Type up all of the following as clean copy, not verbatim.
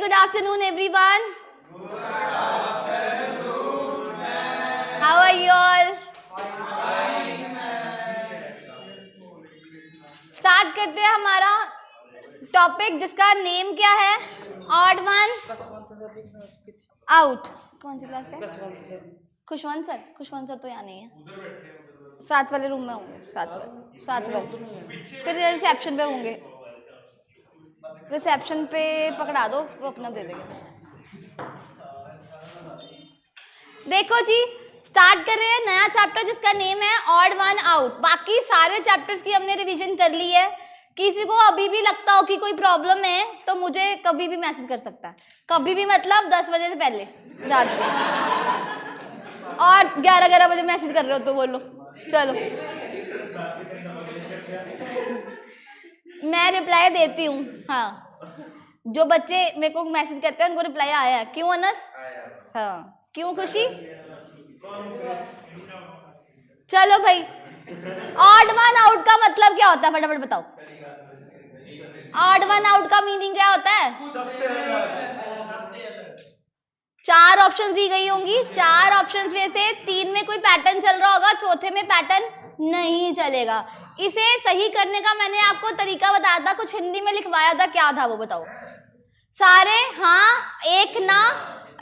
good afternoon everyone. Good afternoon. How are you all? Start करते हैं हमारा topic जिसका नेम क्या है? Odd one out. कौन सी क्लास का? खुशवंत सर तो यहाँ नहीं है, साथ वाले रूम में होंगे, साथ वाले फिर रिसेप्शन पे होंगे, रिसेप्शन पे पकड़ा दो, वो अपना दे देंगे। देखो जी, स्टार्ट कर रहे हैं नया चैप्टर जिसका नेम है ऑड वन आउट। बाकी सारे चैप्टर्स की हमने रिवीजन कर ली है। किसी को अभी भी लगता हो कि कोई प्रॉब्लम है तो मुझे कभी भी मैसेज कर सकता है, कभी भी मतलब 10 बजे से पहले रात को, और 11 बजे मैसेज कर रहे हो तो बोलो चलो मैं रिप्लाई देती हूँ। हाँ, जो बच्चे मेरे को मैसेज करते हैं उनको रिप्लाई आया है। क्यों अनस? हाँ, क्यों खुशी? चलो भाई, ऑड वन आउट का मतलब क्या होता है फटाफट बताओ। ऑड वन आउट का मीनिंग क्या होता है? चार ऑप्शन दी गई होंगी, चार ऑप्शंस में से 3 में कोई पैटर्न चल रहा होगा, चौथे में पैटर्न नहीं चलेगा। इसे सही करने का मैंने आपको तरीका बताया था, कुछ हिंदी में लिखवाया था, क्या था वो बताओ? सारे हाँ एक ना,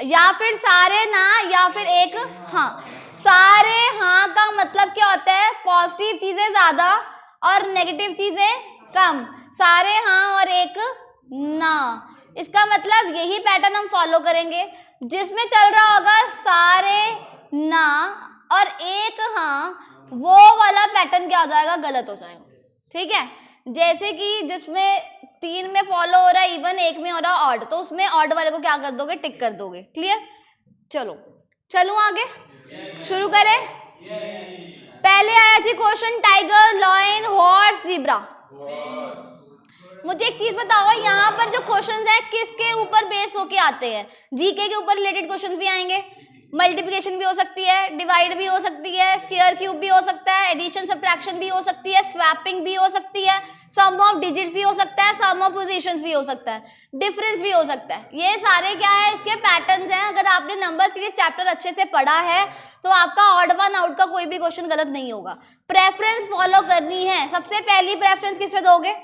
या फिर सारे ना या फिर एक हाँ। सारे हाँ का मतलब क्या होता है? पॉजिटिव चीजें ज्यादा और नेगेटिव चीजें कम। सारे हाँ और एक ना, इसका मतलब यही पैटर्न हम फॉलो करेंगे। जिसमें चल रहा होगा सारे ना और एक हाँ, वो वाला पैटर्न क्या हो जाएगा? गलत हो जाएगा। ठीक है, जैसे कि जिसमें 3 में फॉलो हो रहा है इवन, एक में हो रहा है ऑड, तो उसमें ऑड वाले को क्या कर दोगे? टिक कर दोगे। क्लियर? चलो आगे शुरू करें। पहले आया जी question, tiger, lion, horse, zebra. मुझे एक चीज बताओ, यहाँ पर जो क्वेश्चंस है किसके ऊपर बेस होके आते हैं? जीके के ऊपर रिलेटेड क्वेश्चंस भी आएंगे, मल्टीप्लिकेशन भी हो सकती है, डिवाइड भी हो सकती है, स्क्वायर क्यूब भी हो सकता है, एडिशन सब्ट्रैक्शन भी हो सकती है, स्वैपिंग भी हो सकती है, सम ऑफ डिजिट्स भी हो सकता है, सम ऑफ पोजीशंस भी हो सकता है, डिफरेंस भी हो सकता है। ये सारे क्या है? इसके पैटर्न्स हैं। अगर आपने नंबर सीरीज चैप्टर अच्छे से पढ़ा है तो आपका ऑड वन आउट का कोई भी क्वेश्चन गलत नहीं होगा। प्रेफरेंस फॉलो करनी है। सबसे पहली प्रेफरेंस किस पे दोगे?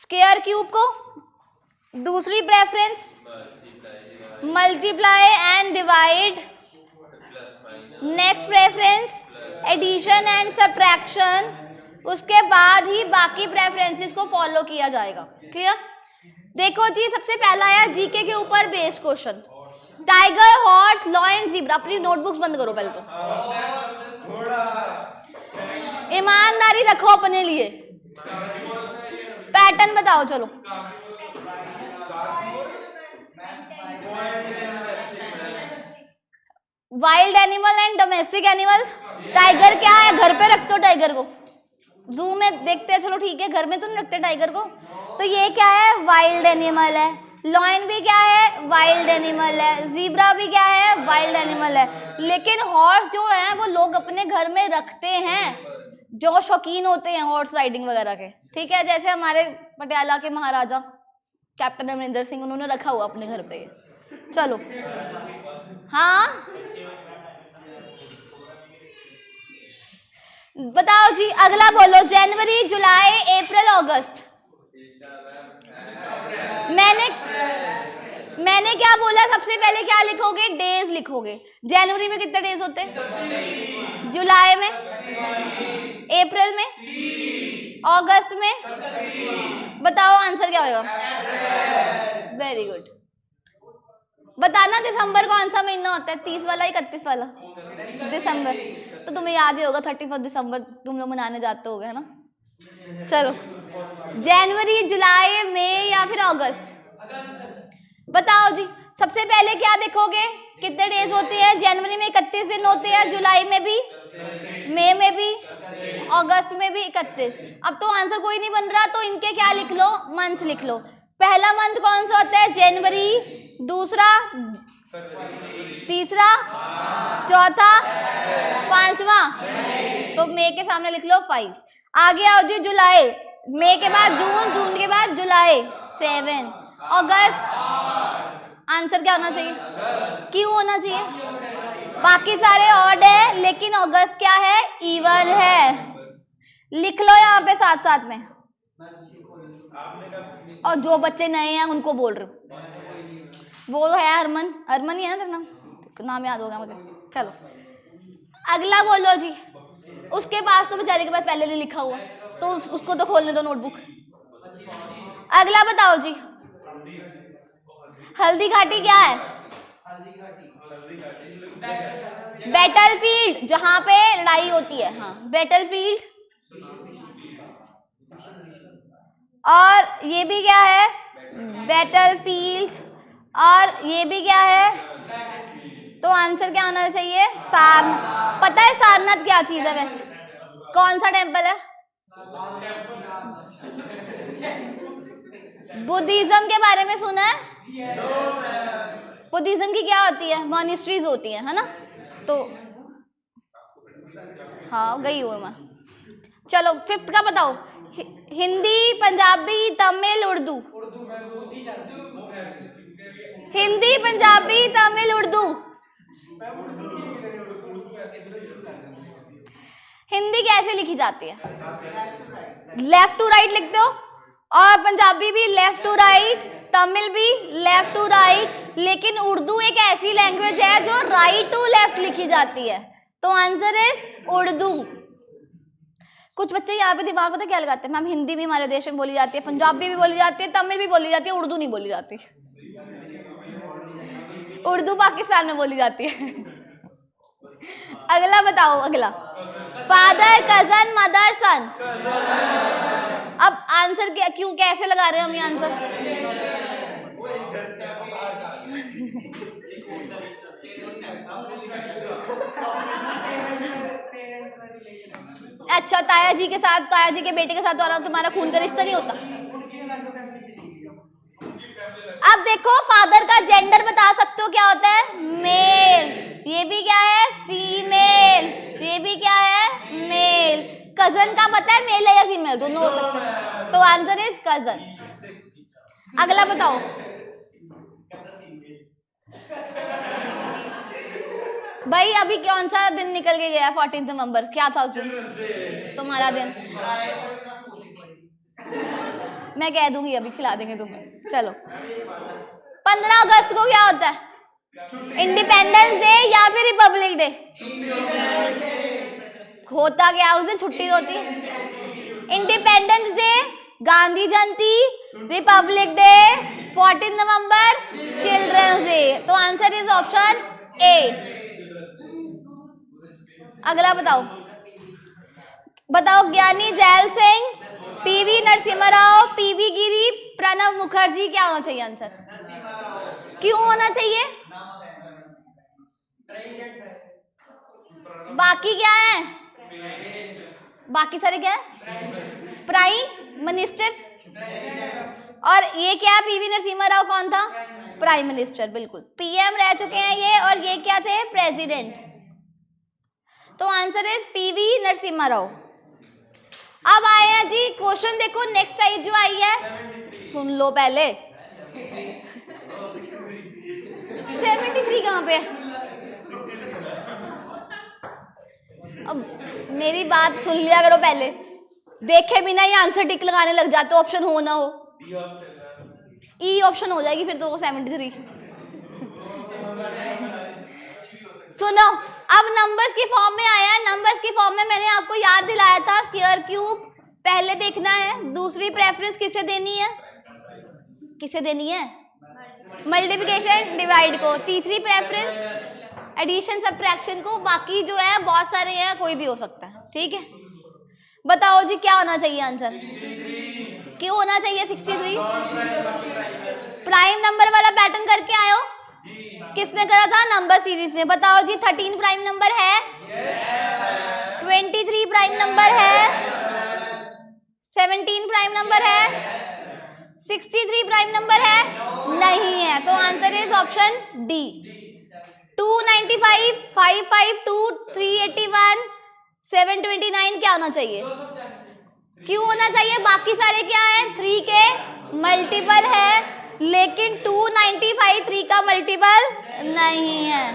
स्क्वायर क्यूब को। दूसरी preference multiply and divide. Next preference addition and subtraction. उसके बाद ही बाकी प्रेफरेंसेस को फॉलो किया जाएगा। क्लियर? देखो जी, सबसे पहला है जीके के ऊपर based question, tiger, horse, lion, zebra. अपनी नोटबुक्स बंद करो पहले तो, ईमानदारी रखो अपने लिए। पैटर्न बताओ चलो। Wild animal and domestic animals. Tiger क्या है? घर पे रखते हो टाइगर को? जू में देखते हैं, चलो ठीक है, घर में तो नहीं रखते टाइगर को। तो ये क्या है? वाइल्ड एनिमल है। लॉयन भी क्या है? वाइल्ड एनिमल है। ज़ीब्रा भी क्या है? वाइल्ड एनिमल है। लेकिन हॉर्स जो है वो लोग अपने घर में रखते हैं, जो शौकीन होते हैं हॉर्स राइडिंग वगैरह के। ठीक है, जैसे हमारे पटियाला के महाराजा कैप्टन अमरिंदर सिंह, उन्होंने रखा हुआ अपने घर पे। चलो हाँ बताओ जी, अगला बोलो। जनवरी, जुलाई, अप्रैल, अगस्त। मैंने क्या बोला? सबसे पहले क्या लिखोगे? डेज लिखोगे। जनवरी में कितने डेज होते हैं? जुलाई में, अप्रैल में, अगस्त में। बताओ आंसर क्या होगा? Very good. बताना दिसंबर कौन सा महीना होता है? 30 वाला, 31 वाला? दिसंबर। तो तुम्हें याद ही होगा, 31 दिसंबर तुम लोग मनाने जाते होगे, है ना? चलो, जनवरी, जुलाई, मई या फिर अगस्त? बताओ जी। सबसे पहले क्या देखोगे? कितने डेज होते हैं? जनवरी में 31 दिन होते हैं, जुलाई में भी, मई में भी, अगस्त में भी 31। अब तो आंसर कोई नहीं बन रहा, तो इनके क्या लिख लो? मंथ्स लिख लो। पहला मंथ कौन सा होता है? जनवरी। दूसरा, तीसरा, चौथा, पांचवा, तो मई के सामने लिख लो 5। आगे आओ जी, जुलाई। मई के बाद जून, जून के बाद जुलाई 7। अगस्त आंसर क्या होना चाहिए? क्यों होना चाहिए? बाकी सारे ऑड है लेकिन अगस्त क्या है? इवन है। लिख लो यहाँ पे साथ साथ में। और जो बच्चे नए हैं उनको बोल रहे हो, वो है हरमन, हरमन ही है ना तेरा नाम याद होगा मुझे। चलो अगला बोलो जी। उसके पास तो बेचारे के पास पहले नहीं लिखा हुआ, तो उसको तो खोलने दो नोटबुक। अगला बताओ जी। हल्दी घाटी क्या है? बैटलफील्ड, जहां पे लड़ाई होती है। हाँ, बैटलफील्ड। और ये भी क्या है? बैटलफील्ड। और ये भी क्या है? तो आंसर क्या होना चाहिए? सारनाथ। पता है सारनाथ क्या चीज है वैसे? कौन सा टेम्पल है? बुद्धिज्म के बारे में सुना है? बुद्धिज्म की क्या होती है? मॉनेस्ट्रीज होती है ना? तो हाँ गई हूँ मैं। चलो फिफ्थ का बताओ। हिंदी, पंजाबी, तमिल, उर्दू। हिंदी, पंजाबी, तमिल, उर्दू। हिंदी कैसे लिखी जाती है? लेफ्ट टू राइट लिखते हो, और पंजाबी भी लेफ्ट टू राइट, तमिल भी लेफ्ट टू राइट, लेकिन उर्दू एक ऐसी लैंग्वेज है जो राइट टू लेफ्ट लिखी जाती है। तो आंसर इज उर्दू। कुछ बच्चे यहाँ पे दिमाग पता क्या लगाते हैं, मैम हिंदी भी हमारे देश में बोली जाती है, पंजाबी भी बोली जाती है, तमिल भी बोली जाती है, उर्दू नहीं बोली जाती। उर्दू पाकिस्तान में बोली जाती है। अगला बताओ। अगला फादर, कजन, मदर, सन। अब आंसर क्या, क्यों, कैसे लगा रहे हैं हम ये आंसर? अच्छा, ताया जी के साथ, ताया जी के बेटे के साथ और तुम्हारा खून का रिश्ता नहीं होता? अब देखो फादर का जेंडर बता सकते हो क्या होता है? मेल। ये भी क्या है? फीमेल। ये भी क्या है? मेल। कजन का पता है मेल है या फीमेल? दोनों हो सकते हैं, तो आंसर इज कजन। अगला बताओ। भाई अभी कौन सा दिन निकल के गया? 14 नवंबर। क्या था उस दिन? तुम्हारा दिन। मैं कह दूंगी, अभी खिला देंगे तुम्हें। चलो 15 अगस्त को क्या होता है? इंडिपेंडेंस डे या फिर रिपब्लिक डे? होता क्या उस दिन? छुट्टी होती है। Independence Day, Gandhi Jayanti, Republic Day, 14 नवंबर, चिल्ड्रंस डे। तो आंसर इज ऑप्शन ए। अगला बताओ। बताओ ज्ञानी जैल सिंह, पीवी नरसिम्हा राव, पीवी गिरी, प्रणब मुखर्जी। क्या होना चाहिए आंसर? क्यों होना चाहिए? बाकी क्या है? बाकी सारे क्या है? Prime minister. और ये क्या है? पीवी नरसिम्हा राव कौन था? प्राइम मिनिस्टर, बिल्कुल। पीएम रह चुके हैं ये, और ये क्या थे? प्रेसिडेंट। तो answer is PV Narasimha Rao. अब आए हैं जी क्वेश्चन, देखो नेक्स्ट आई जो आई है, सुन लो पहले। 73 कहाँ पे? अब मेरी बात सुन लिया करो पहले, देखे बिना ही आंसर टिक लगाने लग जाते हो, ऑप्शन हो ना हो। ई ऑप्शन हो जाएगी फिर तो वो 73। सुनो, अब नंबर्स की फॉर्म में आया है। नंबर्स की फॉर्म में मैंने आपको याद दिलाया था, स्क्वायर क्यूब पहले देखना है, दूसरी प्रेफरेंस किसे देनी है? किसे देनी है? मल्टीप्लिकेशन डिवाइड को। तीसरी प्रेफरेंस एडिशन सब्ट्रैक्शन को। बाकी जो है बहुत सारे हैं, कोई भी हो सकता है, ठीक है। बताओ जी क्या होना चाहिए आंसर? क्यों होना चाहिए 63? प्राइम नंबर वाला पैटर्न करके आयो। किसने करा था? नंबर सीरीज ने। बताओ जी 13 प्राइम नंबर है? 23 प्राइम नंबर है? 17 प्राइम नंबर है? 63 प्राइम नंबर है? नहीं है। तो आंसर इज ऑप्शन डी। 295, 552, 381, 729 क्या होना चाहिए? क्यों होना चाहिए? बाकी सारे क्या है? 3 के मल्टीपल है, लेकिन 295 3 का का मल्टीपल नहीं है।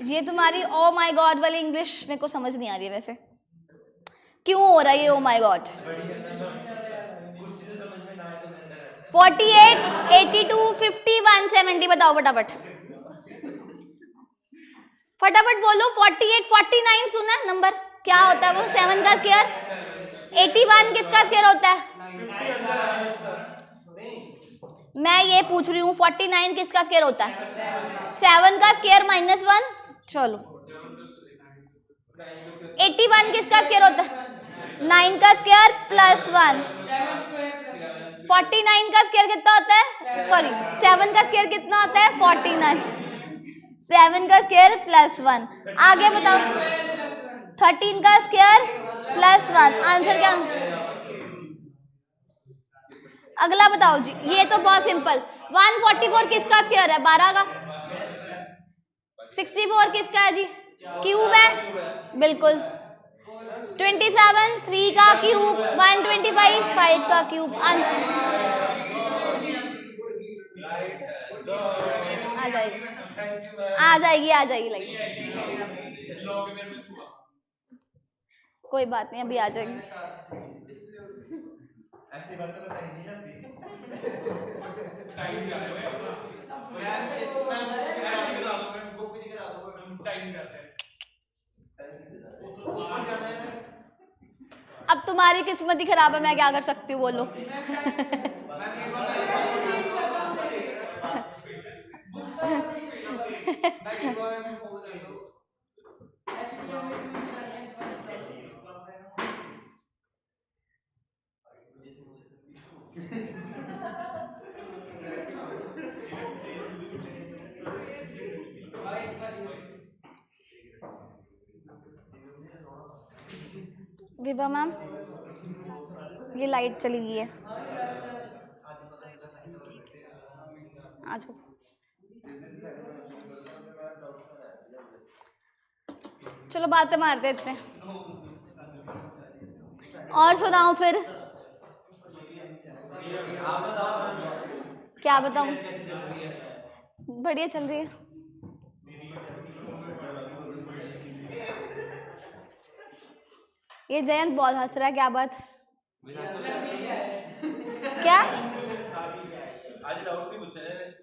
ये तुम्हारी ओ माय गॉड वाली इंग्लिश मेरे को समझ नहीं आ रही है वैसे, क्यों हो रहा है ये ओ माय गॉड? 48, 82, 50, 170 बताओ फटाफट, फटाफट बोलो। 48, 49 सुना है नंबर? क्या होता है वो? 7 का स्क्वायर। 81 किसका स्क्वायर होता है? मैं ये पूछ रही हूँ 49 किसका स्क्वायर होता है? 7 का स्क्वायर माइनस 1। चलो 81 किसका स्क्वायर होता है? 9 का स्क्वायर प्लस 1। 49 का स्क्वायर कितना होता है? सॉरी 7 का स्क्वायर कितना होता है? 49। 7 का स्क्वायर प्लस 1। आगे बताओ। 13 का स्क्वायर प्लस 1। आंसर क्या? अगला बताओ जी, ये तो बहुत सिंपल। 144 किसका स्क्वायर है? 12 का। 64 किसका है जी? क्यूब है, बिल्कुल। 27 3 का क्यूब, 125 5 का क्यूब। आंसर आ जाएगी, आ जाएगी, आ जाएगी लाइट। कोई बात नहीं, अभी आ जाएगी। ऐसी बात तो बताई नहीं जाती। टाइम जा रहा है अपना। मैम ऐसे करा दो, मैम बुक भी करा दो, हम टाइम कर रहे हैं। ऊपर जाना है। अब तुम्हारी किस्मत ही खराब है, मैं क्या कर सकती हूँ बोलो। विभा मैम, ये लाइट चली गई है आज। चलो बातें मार देते हैं और सुनाओ फिर। आप बताओ। क्या बताऊं? बढ़िया चल रही है। ये जयंत बहुत हंस रहा है, क्या बात? क्या? आज डाउट्स भी पूछ रहे हैं।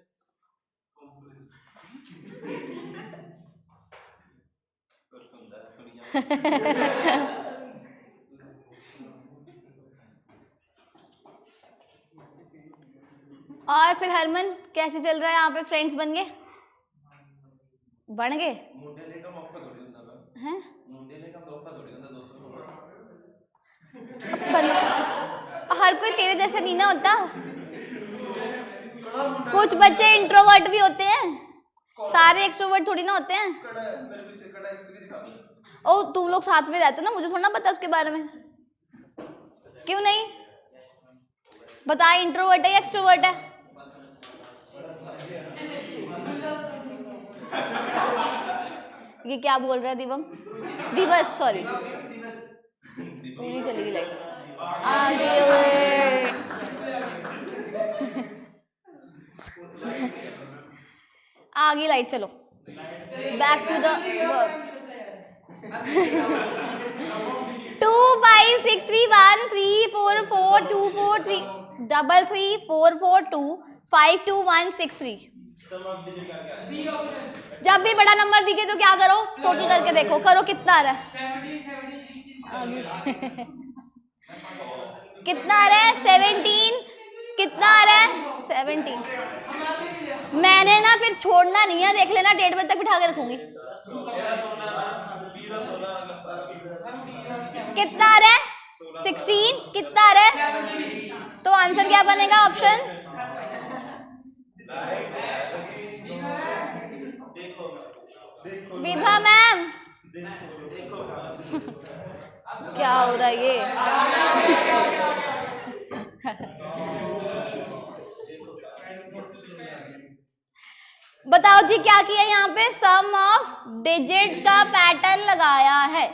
और फिर हरमन कैसे चल रहा है यहाँ पे? फ्रेंड्स बन गए? बन गए हैं? हर कोई तेरे जैसा नहीं ना होता, कुछ बच्चे इंट्रोवर्ट भी होते हैं, सारे एक्सट्रोवर्ट थोड़ी ना होते हैं। ओ तुम लोग साथ में रहते ना, मुझे थोड़ा ना पता उसके बारे में। क्यों नहीं बता, इंट्रोवर्ट है या एक्सट्रोवर्ट है? ये क्या बोल रहा है दिवम? दिवस, सॉरी। पूरी चली गई लाइट। आ गई। आ गई लाइट, चलो बैक टू द वर्क। 2 5 6 3 1 3 4 4 2 4 3 3 3 4 4 2 5 2 1 6 3। जब भी बड़ा नंबर दिखे तो क्या करो? टोटल करके देखो, करो कितना आ रहा है। कितना आ रहा है? 17। कितना आ रहा है? 17। मैंने ना फिर छोड़ना नहीं है, देख लेना 1:30 बजे तक बिठा के रखूंगी। कितना आ रहा है? 16। कितना आ रहा है? तो आंसर क्या बनेगा? Option Vibha ma'am. क्या हो रहा है ये? बताओ जी क्या किया यहाँ पे? सम ऑफ डिजिट्स का पैटर्न लगाया है।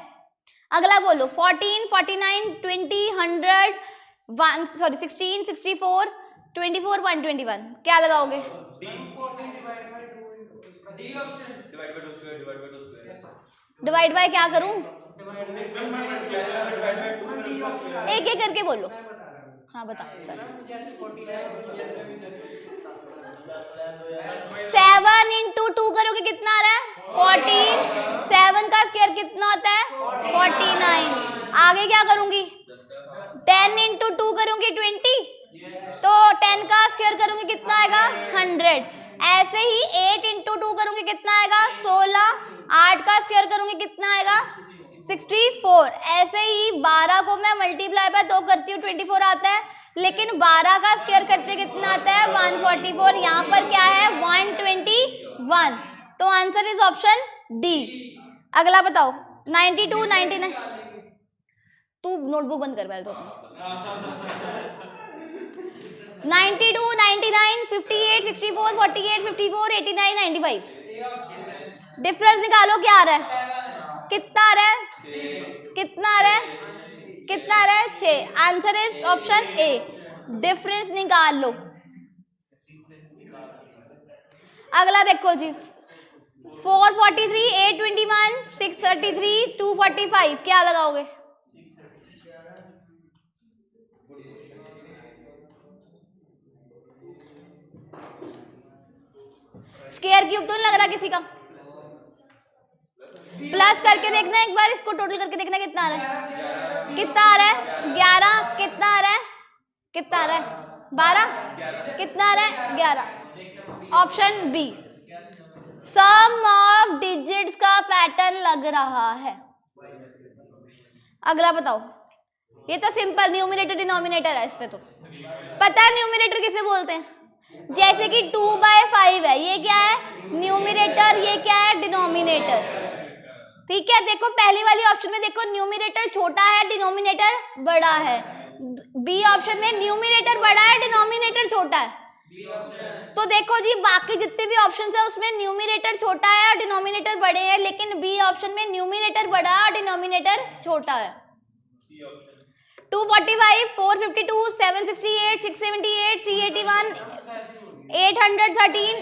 अगला बोलो 14, 49, 20, 100, 16, 64, 24, 121 क्या लगाओगे? डिवाइड बाय क्या करूं? एक एक करके बोलो। हाँ बताओ। चलो 7 इंटू 2 करोगे कितना आ रहा है? 14। 7 का स्क्वायर कितना होता है? 49। आगे क्या करूंगी? 10 इंटू 2 करूंगी 20, तो 10 का स्क्वायर करूंगी कितना आएगा? 100। ऐसे ही 8 इंटू 2 करूंगी कितना आएगा? 16। 8 का स्क्वायर करूंगी कितना आएगा? 64। ऐसे ही 12 को मैं मल्टीप्लाई बाय 2 करती हूँ 24 आता है, लेकिन 12 का स्क्वायर करते कितना आता है? 144। यहाँ पर क्या है? 121। तो आंसर इज ऑप्शन डी। अगला बताओ 92, 99। तू नोटबुक बंद कर पहले तो अपनी। 92, 99, 58, 64, 48, 54, 89, 95। डिफरेंस निकालो क्या आ रहा है? कितना आ रहा है? कितना आ रहा है? कितना आ रहा है? 6। Answer is option A. Difference निकाल लो। अगला देखो जी 443, 821, 633, 245 क्या लगाओगे? स्क्वायर क्यूब तो नहीं लग रहा किसी का? प्लस करके देखना एक बार, इसको टोटल करके देखना कितना आ रहा है? कितना आ रहा है? 11। कितना आ रहा है? कितना आ रहा है? 12। कितना आ रहा है? 11। Option B. Sum of digits का पैटर्न लग रहा है। अगला बताओ। ये तो सिंपल न्यूमरेटर डिनोमिनेटर है, इस पे तो पता है न्यूमरेटर किसे बोलते हैं। जैसे कि 2/5 है, ये क्या है? न्यूमरेटर। ये क्या है? डिनोमिनेटर। ठीक है, देखो पहली वाली ऑप्शन में देखो न्यूमरेटर छोटा है, डिनोमिनेटर बड़ा है। बी ऑप्शन में न्यूमरेटर बड़ा है, डिनोमिनेटर छोटा है। तो देखो जी बाकी जितने भी ऑप्शंस है उसमें न्यूमरेटर छोटा है और डिनोमिनेटर बड़े हैं, लेकिन बी ऑप्शन में न्यूमरेटर बड़ा है और डिनोमिनेटर छोटा है। 245, 452, 768, 678, 381, 813।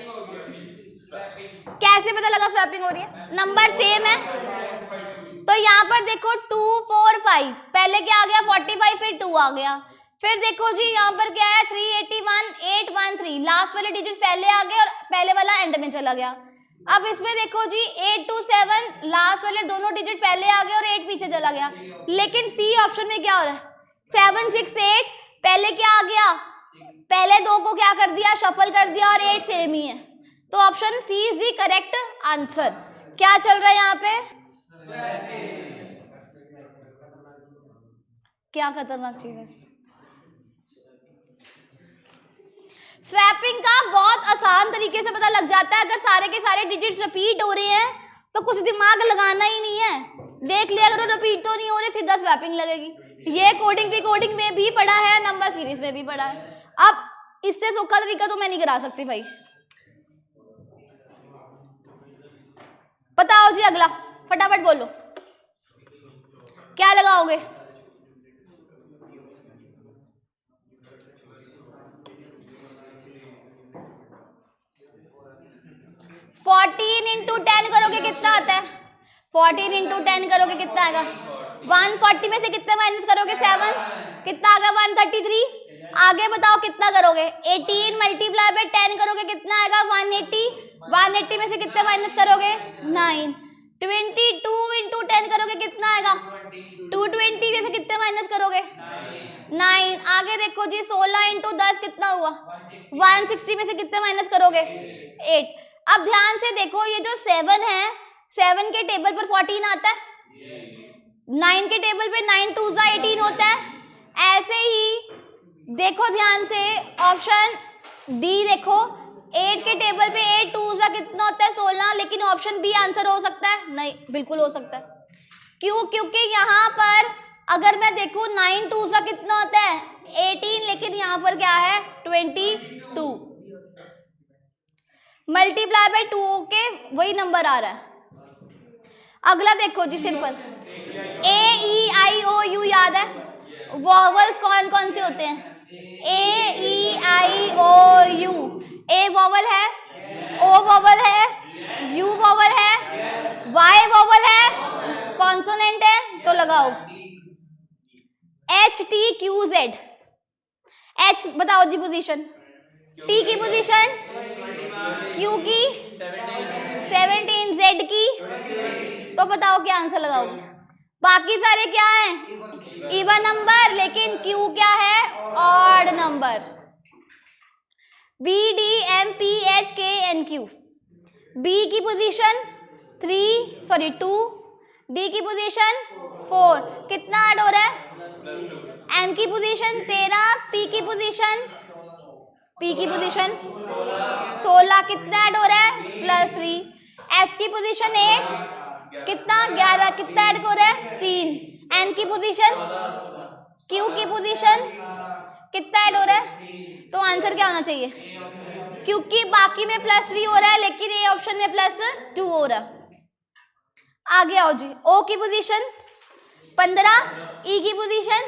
कैसे पता लगा स्वैपिंग हो रही है? नंबर सेम है। तो यहाँ पर देखो 2, 4, 5, पहले क्या आ गया? 45, फिर 2 आ गया। फिर देखो जी यहाँ पर क्या है? 381, 813। लास्ट वाले डिजिट्स पहले आ गए और पहले वाला एंड में चला गया। अब इसमें देखो जी 827, लास्ट वाले दोनों डिजिट पहले आ गए और 8 पीछे चला गया। लेकिन सी ऑप्शन में क्या हो रहा है? 768, पहले क्या आ गया? पहले 2 को क्या कर दिया? शफल कर दिया और 8 सेम ही है। तो option C is the correct answer. क्या चल रहा है यहाँ पे? क्या खतरनाक चीज है? स्वैपिंग का बहुत आसान तरीके से पता लग जाता है। अगर सारे के सारे डिजिट्स रिपीट हो रहे हैं तो कुछ दिमाग लगाना ही नहीं है, देख लिया अगर रिपीट तो नहीं हो रहे, सीधा स्वैपिंग लगेगी। ये कोडिंग की कोडिंग में भी पढ़ा है, नंबर सीरीज में भी पढ़ा है। अब इससे सौखा तरीका तो मैं नहीं करा सकती भाई। बताओ जी अगला, फटाफट बोलो क्या लगाओगे? 14 इंटू 10 करोगे कितना आता है? 14 इंटू 10 करोगे कितना आएगा? 140 में से कितना माइनस करोगे? 7। कितना आ गया? 133। आगे बताओ कितना करोगे? 18 मल्टीप्लाई बाय 10 करोगे कितना आएगा? 180। 180 में से कितना माइनस करोगे? 9। 22 इंटू 10 करोगे कितना आएगा? 220 में से कितने माइनस करोगे? 9। आगे देखो जी 16 इंटू 10 कितना हुआ? 160 में से कितने माइनस करोगे? 8। अब ध्यान से देखो, ये जो 7 है, 7 के टेबल पर 14 आता है, 9 के टेबल पे 9 2 18 होता है। ऐसे ही देखो ध्यान से ऑप्शन डी देखो, 8 के टेबल पे 8 2 कितना होता है? 16। लेकिन ऑप्शन बी आंसर हो सकता है? नहीं, बिल्कुल हो सकता है। क्यों? क्योंकि यहाँ पर अगर मैं देखूं 9 2 कितना होता है? 18, लेकिन यहाँ पर क्या है? 22। मल्टीप्लाई बाय 2 के वही नंबर आ रहा है। अगला देखो जी, simple A E I O you याद है, वॉवल्स कौन कौन से होते हैं? ए ई आई ओ यू, ए वॉवल है, ओ वॉवल है, यू वॉवल है, वाई वॉवल है, कॉन्सोनेंट है, तो लगाओ H T Q Z. H बताओ जी पोजीशन, टी की पोजीशन, क्यू की 17, जेड की, तो बताओ क्या आंसर लगाओगे? बाकी सारे क्या है? इवन नंबर, लेकिन क्यू क्या है? Odd number. B D M P H K N Q, B की पोजीशन 2, डी की पोजीशन 4, कितना ऐड हो रहा है? एम की पोजीशन 13, पी की पोजीशन 16, कितना ऐड हो रहा है? +3, एच की पोजीशन 8, कितना 11, कितना ऐड हो रहा है? 3, एन की पोजीशन, क्यू की पोजीशन, कितना ऐड हो रहा है? तो आंसर क्या होना चाहिए? क्योंकि बाकी में +3 हो रहा है, लेकिन ये ऑप्शन में +2 हो रहा है। आगे आओ जी, ओ की पोजीशन 15, ई की पोजीशन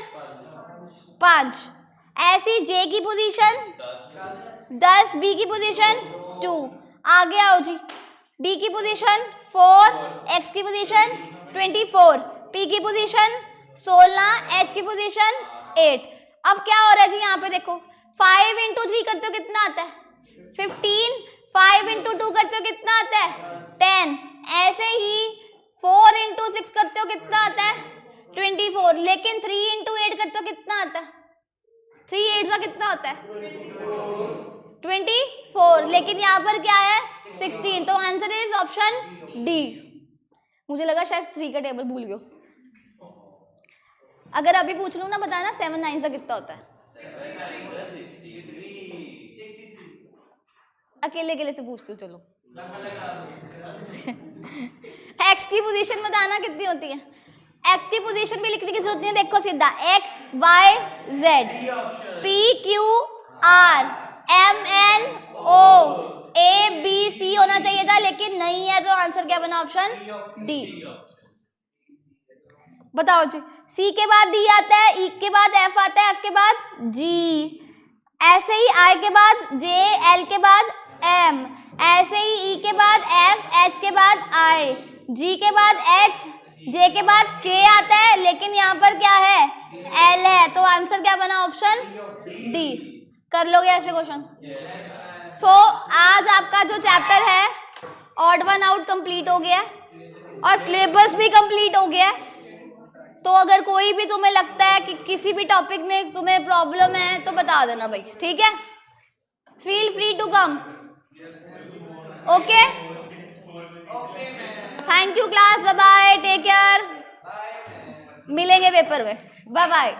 5, ऐसी जे की पोजीशन 10, बी की पोजीशन 2। आगे आओ जी, डी की पोजीशन 4, एक्स की पोजीशन 24, पी की पोजीशन 16, एच की पोजीशन 8। अब क्या हो रहा है जी, यहाँ पे देखो 5 × 3 करते हो कितना आता है? 15, 5 × 2 करते हो कितना आता है? 10, ऐसे ही 4 × 6 करते हो कितना आता है? 24, लेकिन 3 × 8 करते हो कितना आता है? 3 8 का कितना होता है? 24, लेकिन यहाँ पर क्या है? 16, तो आंसर इज ऑप्शन डी। मुझे लगा शायद 3 का टेबल भूल गए। अगर अभी पूछ लूं ना, बताना 7 9 का कितना होता है? अकेले अकेले से पूछती हूँ, चलो। एक्स की पोजीशन बताना कितनी होती है? एक्स की पोजीशन भी लिखने की जरूरत नहीं है, देखो सीधा X Y Z, P Q R M N O A B C होना चाहिए था, लेकिन नहीं है, तो आंसर क्या बना? Option D. बताओ जी, सी के बाद डी आता है, ई के बाद एफ आता है, एफ के बाद जी, ऐसे ही आई के बाद जे, एल के बाद एम, ऐसे ही ई के बाद एफ, एच के बाद आई, जी के बाद एच, जे के बाद के आता है, लेकिन यहाँ पर क्या है? एल है, तो आंसर क्या बना? Option D. कर लोगे ऐसे क्वेश्चन? सो आज आपका जो चैप्टर है ऑड वन आउट कंप्लीट हो गया और सिलेबस भी कंप्लीट हो गया है। तो अगर कोई भी तुम्हें लगता है कि किसी भी टॉपिक में तुम्हें प्रॉब्लम है तो बता देना भाई, ठीक है? Feel free to come. Okay, thank you class, bye bye, take care, मिलेंगे पेपर में, बाय बाय।